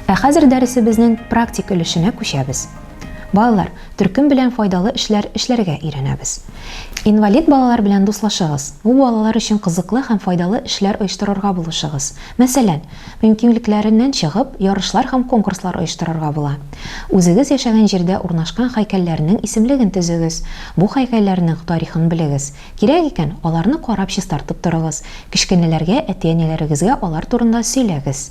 Хәзер дәресебезнең практик өлешенә күчәбез. Балалар, төркем белән файдалы эшләр эшләргә өйрәнәбез. Инвалид балалар белән дуслашыгыз. Бу балалар өчен кызыклы һәм файдалы эшләр оештырырга булышыгыз. Мәсәлән, мөмкинлекләреннән чыгып, ярышлар һәм конкурслар оештырырга була. Үзегез яшәгән җирдә урнашкан һәйкәлләрнең исемлеген төзегез. Бу һәйкәлләрнең тарихын белегез. Кирәк икән, аларны карап чистартып торыгыз. Кичкенәләргә, әти-әниләрегезгә алар турында сөйләгез.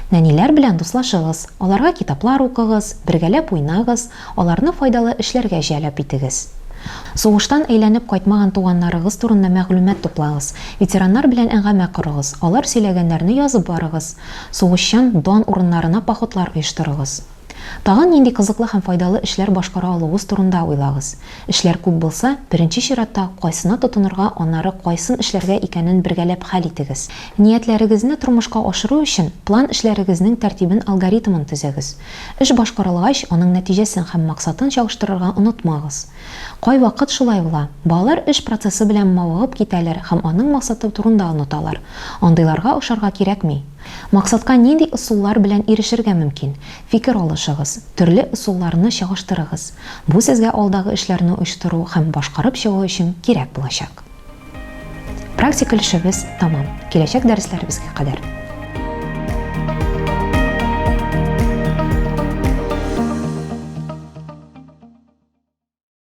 Нәниләр белән дуслашыгыз, аларга китаплар укыгыз, бергәләп уйнагыз, аларны файдалы эшләргә җәлеп итегез. Сугыштан әйләнеп кайтмаган туганнарыгыз турында мәгълүмат туплагыз. Ветераннар белән әңгәмә корыгыз, алар сөйләгәннәрне язып барыгыз. Сугышчан дан урыннарына походлар оештырыгыз. Тагын нинди кызыклы һәм файдалы эшләр башкара алуыгыз турында уйлагыз. Эшләр күп булса, беренче чиратта кайсына тотынырга, аннары кайсын эшләргә икәнен бергәләп хәл итегез. Ниятләрегезне тормышка ашыру өчен план эшләрегезнең тәртибен, алгоритмын төзегез. Эш башкарылгач, аның нәтиҗәсен һәм максатын чагыштырырга онытмагыз. Кай вакыт шулай була. Балалар эш процессы белән мавыгып китәләр һәм аның максаты турында оныталар. Андыйларга ошарга кирәкми. Максатка нинди ысуллар белән ирешергә мөмкин? Фикер алышыгыз, төрле ысулларны чагыштырыгыз. Бу сезгә алдагы эшләрне оештыру һәм башкарып чыгу өчен кирәк булачак. Практик өлешебез тамам. Киләчәк дәресләребезгә кадәр.